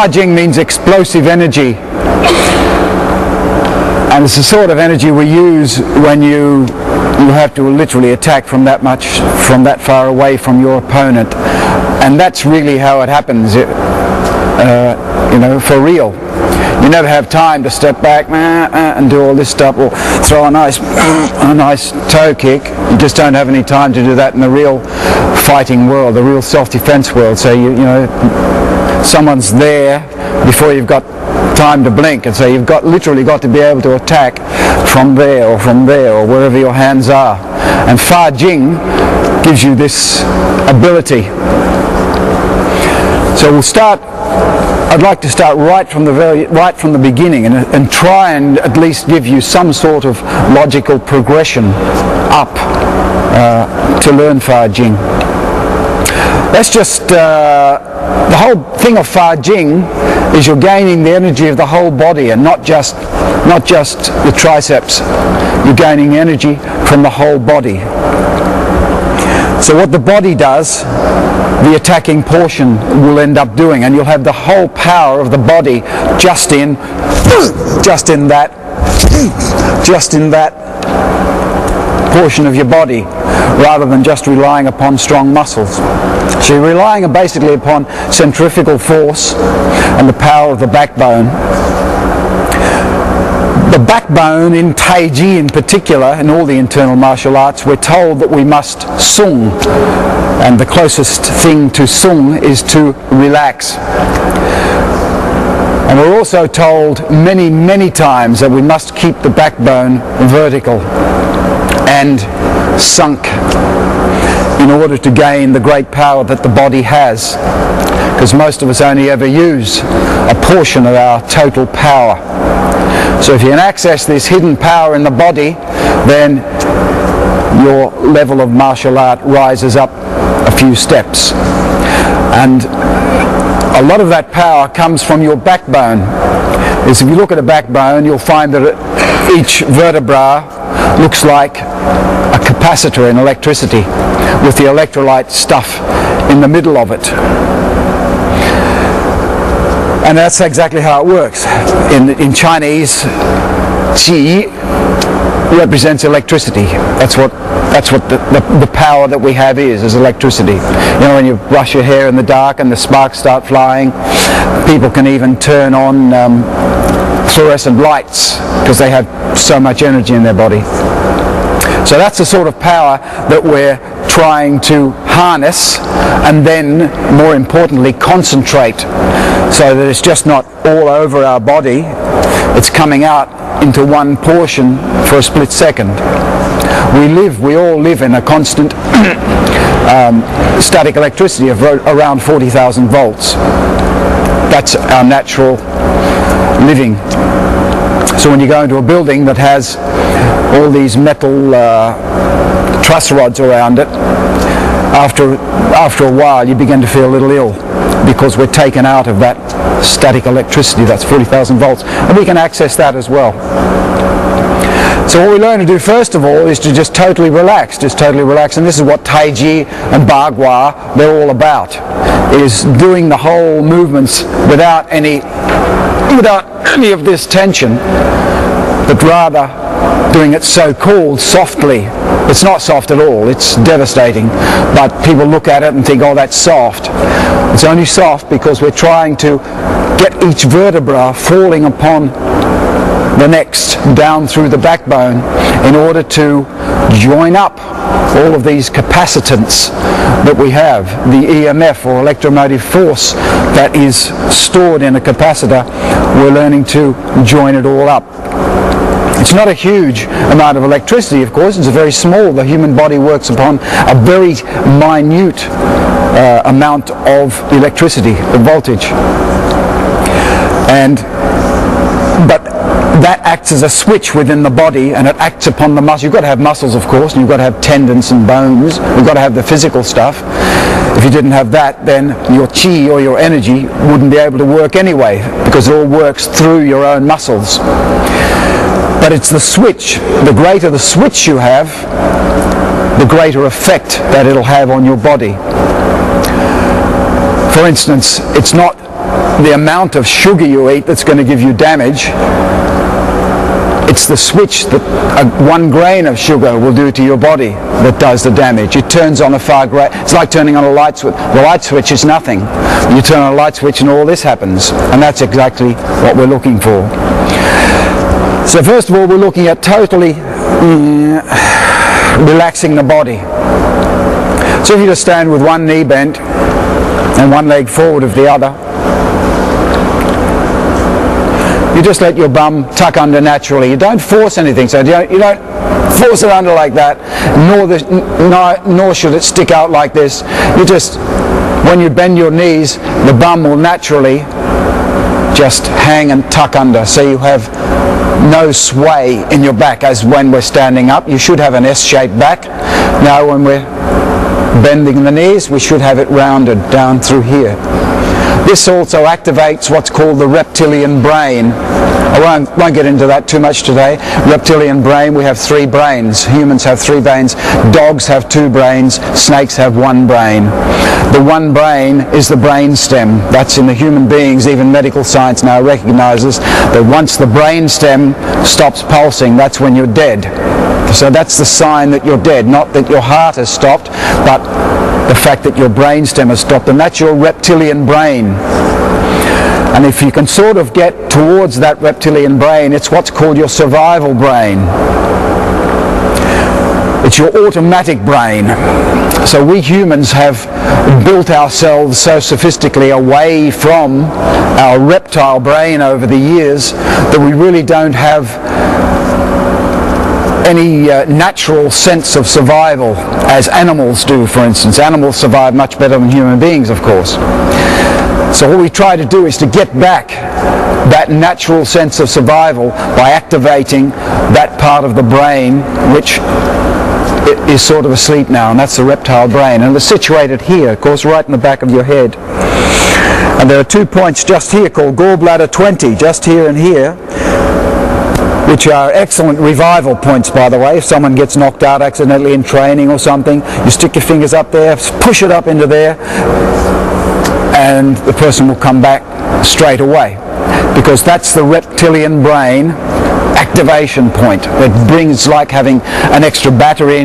Fa-jing means explosive energy. And it's the sort of energy we use when you have to literally attack from that far away from your opponent. And that's really how it happens, for real. You never have time to step back and do all this stuff, or throw a nice toe kick. You just don't have any time to do that in the real fighting world, the real self-defense world. So someone's there before you've got time to blink, and so you've literally got to be able to attack from there or wherever your hands are. And Fa-jing gives you this ability. So I'd like to start right from the beginning and try and at least give you some sort of logical progression up to learn Fa-jing. That's just the whole thing of Fa-jing is you're gaining the energy of the whole body, and not just the triceps. You're gaining energy from the whole body. So what the body does, the attacking portion will end up doing, and you'll have the whole power of the body just in that portion of your body, rather than just relying upon strong muscles. So you're relying basically upon centrifugal force and the power of the backbone. The backbone in Tai Chi in particular, in all the internal martial arts, we're told that we must sung, and the closest thing to sung is to relax. And we're also told many, many times that we must keep the backbone vertical and sunk in order to gain the great power that the body has, because most of us only ever use a portion of our total power. So if you can access this hidden power in the body, then your level of martial art rises up a few steps. And a lot of that power comes from your backbone. If you look at a backbone, you'll find that each vertebra looks like a capacitor in electricity, with the electrolyte stuff in the middle of it. And that's exactly how it works. In Chinese, qi represents electricity. That's what the power that we have is electricity. You know, when you brush your hair in the dark and the sparks start flying, people can even turn on fluorescent lights because they have so much energy in their body. So that's the sort of power that we're trying to harness, and then, more importantly, concentrate, so that it's just not all over our body, it's coming out into one portion for a split second. We all live in a constant static electricity of around 40,000 volts. That's our natural living. So when you go into a building that has all these metal truss rods around it, after a while you begin to feel a little ill, because we're taken out of that static electricity. That's 40,000 volts, and we can access that as well. So what we learn to do first of all is to just totally relax, and this is what Tai Chi and Bagua, they're all about, is doing the whole movements without any of this tension, but rather doing it so-called softly. It's not soft at all, it's devastating, but people look at it and think, oh, that's soft. It's only soft because we're trying to get each vertebra falling upon the next, down through the backbone, in order to join up all of these capacitance that we have, the EMF or electromotive force that is stored in a capacitor. We're learning to join it all up. It's not a huge amount of electricity, of course. It's very small. The human body works upon a very minute amount of electricity, the voltage. But that acts as a switch within the body, and it acts upon the muscle. You've got to have muscles, of course, and you've got to have tendons and bones. You've got to have the physical stuff. If you didn't have that, then your chi or your energy wouldn't be able to work anyway, because it all works through your own muscles. But it's the switch. The greater the switch you have, the greater effect that it'll have on your body. For instance, it's not the amount of sugar you eat that's going to give you damage. It's the switch that 1 grain of sugar will do to your body that does the damage. It turns on a far greater. It's like turning on a light switch. The light switch is nothing. You turn on a light switch and all this happens. And that's exactly what we're looking for. So first of all, we're looking at totally relaxing the body. So if you just stand with one knee bent and one leg forward of the other, you just let your bum tuck under naturally. You don't force anything, so you don't force it under like that, nor should it stick out like this. You just, when you bend your knees, the bum will naturally just hang and tuck under, so you have no sway in your back as when we're standing up. You should have an S-shaped back. Now when we're bending the knees, we should have it rounded down through here. This also activates what's called the reptilian brain. I won't get into that too much today. Reptilian brain, we have 3 brains. Humans have 3 brains. Dogs have 2 brains. Snakes have 1 brain. The 1 brain is the brain stem. That's in the human beings. Even medical science now recognizes that once the brain stem stops pulsing, that's when you're dead. So that's the sign that you're dead. Not that your heart has stopped, but the fact that your brain stem has stopped, and that's your reptilian brain. And if you can sort of get towards that reptilian brain, it's what's called your survival brain. It's your automatic brain. So we humans have built ourselves so sophistically away from our reptile brain over the years that we really don't have any natural sense of survival as animals do, for instance. Animals survive much better than human beings, of course. So what we try to do is to get back that natural sense of survival by activating that part of the brain which is sort of asleep now, and that's the reptile brain. And it's situated here, of course, right in the back of your head. And there are 2 points just here called gallbladder 20, just here and here, which are excellent revival points, by the way. If someone gets knocked out accidentally in training or something, you stick your fingers up there, push it up into there, and the person will come back straight away, because that's the reptilian brain activation point. It brings, like having an extra battery in